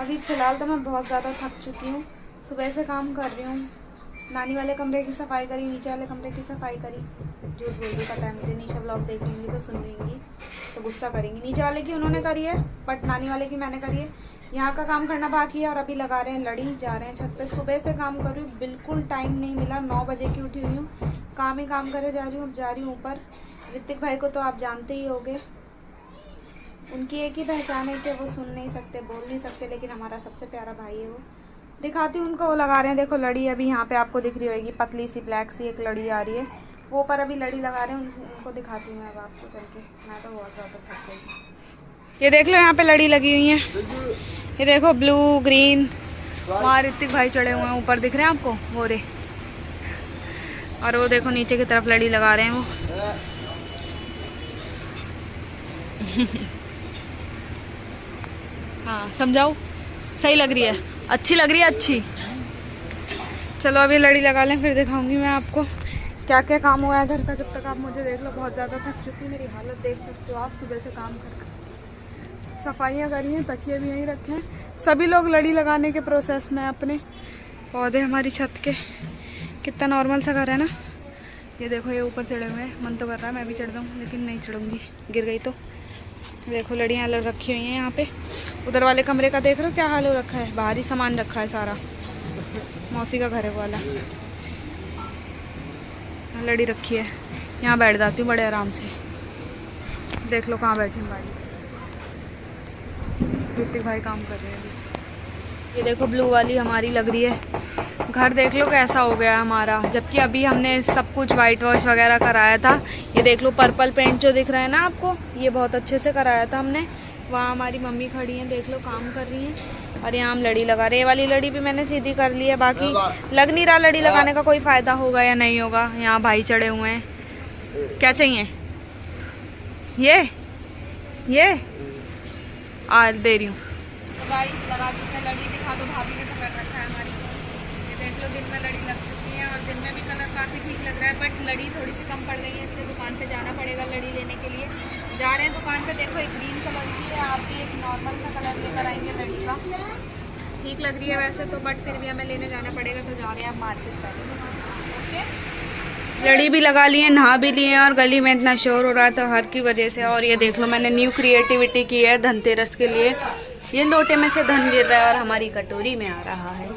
अभी फ़िलहाल तो मैं बहुत ज़्यादा थक चुकी हूँ। सुबह से काम कर रही हूँ, नानी वाले कमरे की सफाई करी, नीचे वाले कमरे की सफाई करी। झूठ बोल रही, पता है मुझे, निशा ब्लॉग देख लेंगी तो सुन लेंगी तो गुस्सा करेंगी। नीचे वाले की उन्होंने करी है बट नानी वाले की मैंने करी है। यहाँ का काम करना बाकी है और अभी लगा रहे हैं लड़ी, जा रहे हैं छत पे। सुबह से काम कर रही हूँ, बिल्कुल टाइम नहीं मिला। 9 बजे की उठी हुई हूँ, काम ही काम करे जा रही हूँ। अब जा रही हूँ ऊपर। ऋतिक भाई को तो आप जानते ही होंगे, उनकी एक ही पहचान है कि वो सुन नहीं सकते, बोल नहीं सकते, लेकिन हमारा सबसे प्यारा भाई है वो। दिखाती हूँ उनको, वो लगा रहे हैं। देखो लड़ी अभी यहाँ पे आपको दिख रही होगी, पतली सी ब्लैक सी एक लड़ी आ रही है, वो पर अभी लड़ी लगा रहे हैं। उनको दिखाती हूँ अब आपको चल के। मैं तो बहुत ज़्यादा थक गई। ये देख लो यहाँ पे लड़ी लगी हुई है, ये देखो ब्लू ग्रीन। वहाँ ऋतिक भाई चढ़े हुए हैं ऊपर, दिख रहे हैं आपको वो रे। और वो देखो नीचे की तरफ लड़ी लगा रहे हैं वो। हाँ समझाओ, सही लग रही है, अच्छी लग रही है, अच्छी। चलो अभी लड़ी लगा लें, फिर दिखाऊंगी मैं आपको क्या क्या काम हुआ है घर का। जब तक आप मुझे देख लो, बहुत ज़्यादा थक चुकी, मेरी हालत देख सकते हो आप। सुबह से काम कर सफाइयाँ करी हैं, तकिए भी यहीं रखे हैं। सभी लोग लड़ी लगाने के प्रोसेस में अपने। पौधे हमारी छत के, कितना नॉर्मल सा घर है ना। ये देखो ये ऊपर चढ़े हुए हैं, मन तो कर रहा है मैं भी चढ़ जाऊँ, लेकिन नहीं चढ़ूँगी, गिर गई तो। देखो लड़ियाँ अलग रखी हुई हैं यहाँ पे। उधर वाले कमरे का देख रहे हो क्या हाल हो रखा है, बाहर ही सामान रखा है सारा। मौसी का घर है वो वाला। लड़ी रखी है, यहाँ बैठ जाती हूँ बड़े आराम से। देख लो कहाँ बैठी हूँ गाड़ी। ऋतिक भाई काम कर रहे हैं अभी। ये देखो ब्लू वाली हमारी लग रही है। घर देख लो कैसा हो गया हमारा, जबकि अभी हमने सब कुछ वाइट वॉश वगैरह कराया था। ये देख लो पर्पल पेंट जो दिख रहा है ना आपको, ये बहुत अच्छे से कराया था हमने। वहाँ हमारी मम्मी खड़ी हैं, देख लो काम कर रही हैं। और यहाँ हम लड़ी लगा रहे हैं। ये वाली लड़ी भी मैंने सीधी कर ली है, बाकी लग नहीं रहा लड़ी लगाने का कोई फ़ायदा होगा या नहीं होगा। यहाँ भाई चढ़े हुए हैं, क्या चाहिए? ये दे रही हूँ। तो भाई लगा चुके हैं लड़ी, दिखा दो। भाभी ने पकड़ रखा है हमारी। ये देख लो दिन में लड़ी लग चुकी है और दिन में भी कलर काफ़ी ठीक लग रहा है, बट लड़ी थोड़ी सी कम पड़ गई है, इसलिए दुकान पे जाना पड़ेगा लड़ी लेने के लिए। जा रहे हैं दुकान पे। देखो एक ग्रीन कलर की है, आप भी एक नॉर्मल सा कलर लेकर आएंगे लड़ी का। ठीक लग रही है वैसे तो, बट फिर भी हमें लेने जाना पड़ेगा, तो जा रहे हैं आप मार्केट पहले। ओके, लड़ी भी लगा लिए, नहा भी लिए, और गली में इतना शोर हो रहा था हर की वजह से। और ये देख लो मैंने न्यू क्रिएटिविटी की है धनतेरस के लिए। ये लोटे में से धन गिर रहा है और हमारी कटोरी में आ रहा है।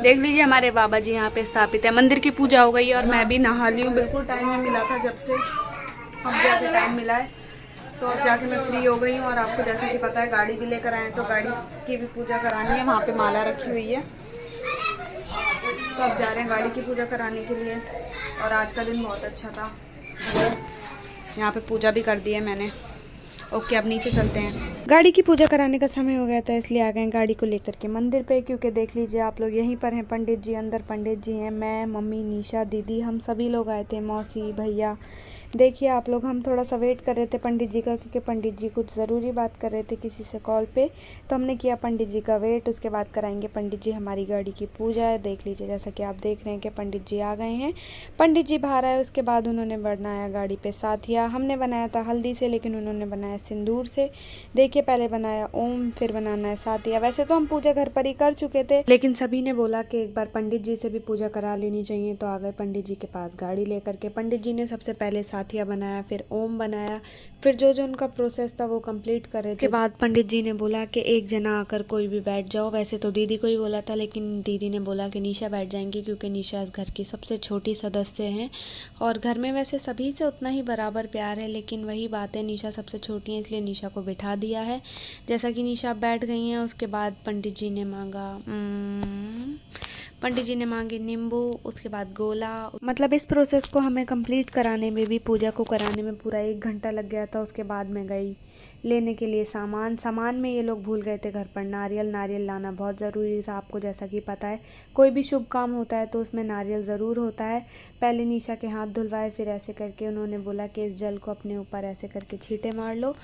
देख लीजिए हमारे बाबा जी यहाँ पे स्थापित है। मंदिर की पूजा हो गई है और मैं भी नहा ली हूँ। बिल्कुल टाइम नहीं मिला था, जब से अब जाके टाइम मिला है, तो अब जाके मैं फ्री हो गई हूँ। और आपको जैसे कि पता है गाड़ी भी लेकर आए, तो गाड़ी की भी पूजा करानी है। वहाँ पे माला रखी हुई है, तो अब जा रहे हैं गाड़ी की पूजा कराने के लिए। और आज का दिन बहुत अच्छा था, यहाँ पे पूजा भी कर दी है मैंने। ओके अब नीचे चलते हैं। गाड़ी की पूजा कराने का समय हो गया था, इसलिए आ गए गाड़ी को लेकर के मंदिर पे। क्योंकि देख लीजिए आप लोग, यहीं पर हैं पंडित जी, अंदर पंडित जी हैं, मैं, मम्मी, निशा, दीदी, हम सभी लोग आए थे, मौसी, भैया। देखिए आप लोग, हम थोड़ा सा वेट कर रहे थे पंडित जी का, क्योंकि पंडित जी कुछ ज़रूरी बात कर रहे थे किसी से कॉल पे, तो हमने किया पंडित जी का वेट। उसके बाद कराएंगे पंडित जी हमारी गाड़ी की पूजा है। देख लीजिए जैसा कि आप देख रहे हैं कि पंडित जी आ गए हैं। पंडित जी बाहर आए, उसके बाद उन्होंने बनाया गाड़ी पे साथिया। हमने बनाया था हल्दी से, लेकिन उन्होंने बनाया सिंदूर से। देखिए पहले बनाया ओम, फिर बनाना है साथिया। वैसे तो हम पूजा घर पर ही कर चुके थे, लेकिन सभी ने बोला कि एक बार पंडित जी से भी पूजा करा लेनी चाहिए, तो आ गए पंडित जी के पास गाड़ी लेकर के। पंडित जी ने सबसे पहले साथिया बनाया, फिर ओम बनाया, फिर जो जो उनका प्रोसेस था वो कंप्लीट कर रहे थे। बाद पंडित जी ने बोला कि एक जना आकर कोई भी बैठ जाओ। वैसे तो दीदी को ही बोला था, लेकिन दीदी ने बोला कि निशा बैठ जाएंगी, क्योंकि निशा घर की सबसे छोटी सदस्य हैं। और घर में वैसे सभी से उतना ही बराबर प्यार है, लेकिन वही बात है, निशा सबसे छोटी है, इसलिए निशा को बिठा दिया है। जैसा कि निशा बैठ गई हैं, उसके बाद पंडित जी ने मांगे नींबू, उसके बाद गोला। मतलब इस प्रोसेस को हमें कंप्लीट कराने में भी, पूजा को कराने में पूरा 1 घंटा लग गया था। उसके बाद मैं गई लेने के लिए सामान में ये लोग भूल गए थे घर पर नारियल लाना बहुत ज़रूरी था। आपको जैसा कि पता है, कोई भी शुभ काम होता है तो उसमें नारियल ज़रूर होता है। पहले निशा के हाथ धुलवाए, फिर ऐसे करके उन्होंने बोला कि इस जल को अपने ऊपर ऐसे करके छींटे मार लो।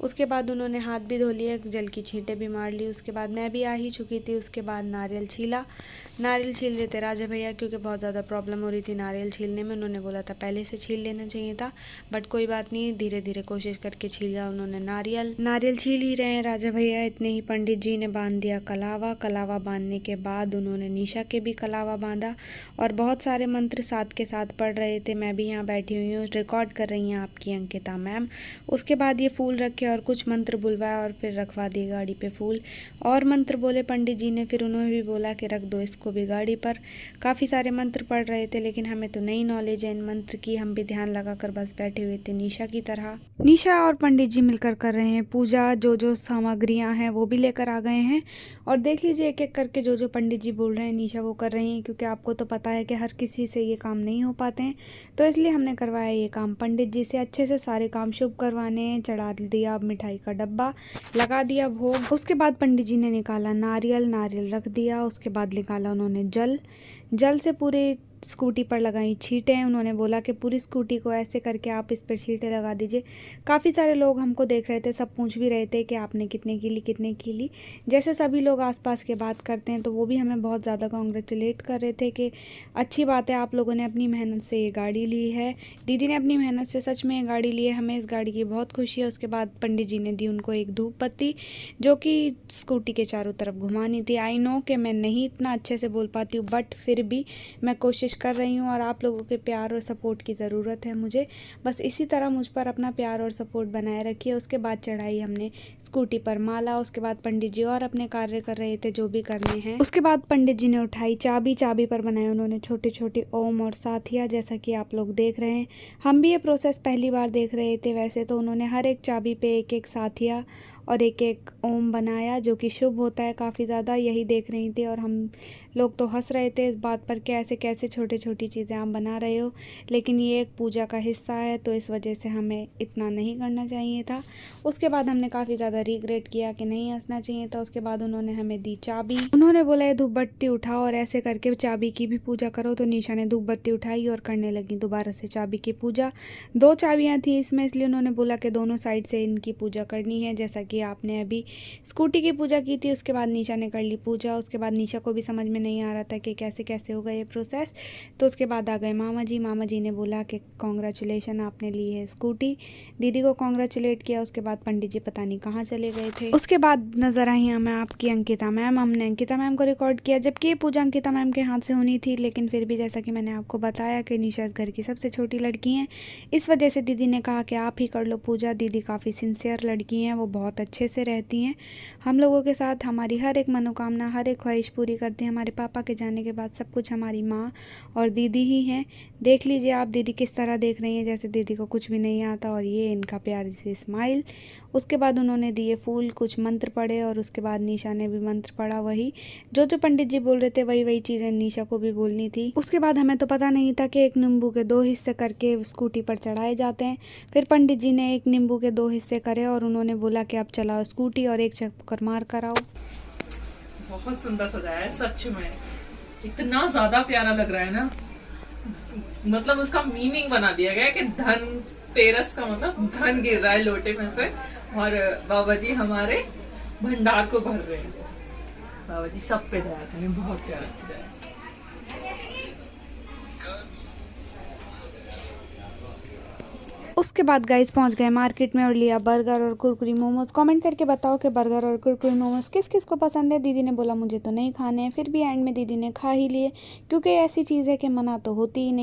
उसके बाद उन्होंने हाथ भी धो लिए, जल की छींटे भी मार ली। उसके बाद मैं भी आ ही चुकी थी। उसके बाद नारियल छील रहे थे राजा भैया, क्योंकि बहुत ज़्यादा प्रॉब्लम हो रही थी नारियल छीलने में। उन्होंने बोला था पहले से छील लेना चाहिए था, बट कोई बात नहीं, धीरे धीरे कोशिश करके छीला उन्होंने नारियल। नारियल नारियल छील ही रहे हैं राजा भैया। इतने ही पंडित जी ने बांध दिया कलावा। कलावा बांधने के बाद उन्होंने निशा के भी कलावा बांधा और बहुत सारे मंत्र साथ के साथ पढ़ रहे थे। मैं भी यहाँ बैठी हुई हूँ, रिकॉर्ड कर रही हैं आपकी अंकिता मैम। उसके बाद ये फूल रखे और कुछ मंत्र बुलवाया और फिर रखवा दिए गाड़ी पे फूल और मंत्र बोले पंडित जी ने। फिर उन्होंने भी बोला कि रख दो इसको भी गाड़ी पर। काफ़ी सारे मंत्र पढ़ रहे थे लेकिन हमें तो नई नॉलेज है इन मंत्र की, हम भी ध्यान लगाकर बस बैठे हुए थे निशा की तरह। निशा और पंडित जी मिलकर कर रहे हैं पूजा। जो सामग्रियां हैं वो भी लेकर आ गए हैं और देख लीजिए एक एक करके जो पंडित जी बोल रहे हैं निशा वो कर रही हैं, क्योंकि आपको तो पता है कि हर किसी से ये काम नहीं हो पाते हैं, तो इसलिए हमने करवाया ये काम पंडित जी से। अच्छे से सारे काम शुभ करवाने हैं। चढ़ा दिया मिठाई का डब्बा, लगा दिया भोग। उसके बाद पंडित जी ने निकाला नारियल रख दिया। उसके बाद निकाला उन्होंने जल से पूरे स्कूटी पर लगाई छींटें। उन्होंने बोला कि पूरी स्कूटी को ऐसे करके आप इस पर छींटें लगा दीजिए। काफ़ी सारे लोग हमको देख रहे थे, सब पूछ भी रहे थे कि आपने कितने की ली। जैसे सभी लोग आसपास के बात करते हैं तो वो भी हमें बहुत ज़्यादा कॉन्ग्रेचुलेट कर रहे थे कि अच्छी बात है, आप लोगों ने अपनी मेहनत से ये गाड़ी ली है। दीदी ने अपनी मेहनत से सच में ये गाड़ी ली है, हमें इस गाड़ी की बहुत खुशी है। उसके बाद पंडित जी ने दी उनको एक धूप बत्ती जो कि स्कूटी के चारों तरफ घुमानी थी। आई नो कि मैं नहीं इतना अच्छे से बोल पाती हूँ, बट फिर भी मैं कोशिश कर रही हूँ और आप लोगों के प्यार और सपोर्ट की ज़रूरत है मुझे। बस इसी तरह मुझ पर अपना प्यार और सपोर्ट बनाए रखिए। उसके बाद चढ़ाई हमने स्कूटी पर माला। उसके बाद पंडित जी और अपने कार्य कर रहे थे जो भी करने हैं। उसके बाद पंडित जी ने उठाई चाबी पर बनाए उन्होंने छोटे छोटे ओम और साथिया, जैसा कि आप लोग देख रहे हैं। हम भी ये प्रोसेस पहली बार देख रहे थे। वैसे तो उन्होंने हर एक चाबी पे एक एक साथिया और एक एक ओम बनाया जो कि शुभ होता है काफ़ी ज़्यादा। यही देख रही थी और हम लोग तो हंस रहे थे इस बात पर कि ऐसे कैसे छोटी छोटी चीज़ें आप बना रहे हो, लेकिन ये एक पूजा का हिस्सा है तो इस वजह से हमें इतना नहीं करना चाहिए था। उसके बाद हमने काफ़ी ज़्यादा रिग्रेट किया कि नहीं हंसना चाहिए था। उसके बाद उन्होंने हमें दी चाबी। उन्होंने बोला ये धूप बत्ती उठाओ और ऐसे करके चाबी की भी पूजा करो। तो निशा ने धूप बत्ती उठाई और करने लगी दोबारा से चाबी की पूजा। 2 चाबियाँ थी इसमें, इसलिए उन्होंने बोला कि दोनों साइड से इनकी पूजा करनी है, जैसा कि आपने अभी स्कूटी की पूजा की थी। उसके बाद निशा ने कर ली पूजा। उसके बाद निशा को भी समझ में नहीं आ रहा था कि कैसे कैसे होगा ये प्रोसेस। तो उसके बाद आ गए मामा जी। मामा जी ने बोला कि कॉन्ग्रेचुलेशन आपने ली है स्कूटी। दीदी को कॉन्ग्रेचुलेट किया। उसके बाद पंडित जी पता नहीं कहाँ चले गए थे। उसके बाद नजर आई हमें आपकी अंकिता मैम। हमने अंकिता मैम को रिकॉर्ड किया, जबकि ये पूजा अंकिता मैम के हाथ से होनी थी, लेकिन फिर भी जैसा कि मैंने आपको बताया कि निशा इस घर की सबसे छोटी लड़की हैं, इस वजह से दीदी ने कहा कि आप ही कर लो पूजा। दीदी काफ़ी सिंसियर लड़की हैं, वो बहुत अच्छे से रहती हैं हम लोगों के साथ। हमारी हर एक मनोकामना हर एक ख्वाहिश पूरी करती हैं। हमारे पापा के जाने के बाद सब कुछ हमारी माँ और दीदी ही हैं। देख लीजिए आप दीदी किस तरह देख रही हैं, जैसे दीदी को कुछ भी नहीं आता। और ये इनका प्यारी सी स्माइल। उसके बाद उन्होंने दिए फूल, कुछ मंत्र पढ़े और उसके बाद निशा ने भी मंत्र पढ़ा। वही जो पंडित जी बोल रहे थे वही चीज़ें निशा को भी बोलनी थी। उसके बाद हमें तो पता नहीं था कि एक नींबू के 2 हिस्से करके स्कूटी पर चढ़ाए जाते हैं। फिर पंडित जी ने एक नींबू के 2 हिस्से करे और उन्होंने बोला कि अब चलाओ स्कूटी और एक चक्कर मार कर आओ। बहुत सुंदर सजाया है सच में, इतना ज्यादा प्यारा लग रहा है ना। मतलब उसका मीनिंग बना दिया गया है कि धन तेरस का मतलब धन गिर रहा है लोटे में से और बाबा जी हमारे भंडार को भर रहे हैं। बाबा जी सब पे दया करें, बहुत प्यारा सजाया। उसके बाद गाइस पहुंच गए मार्केट में और लिया बर्गर और कुरकुरी मोमोज। कमेंट करके बताओ कि बर्गर और कुरकुरी मोमोज किस किस को पसंद है। दीदी ने बोला मुझे तो नहीं खाने हैं, फिर भी एंड में दीदी ने खा ही लिए, क्योंकि ऐसी चीज़ है कि मना तो होती ही नहीं।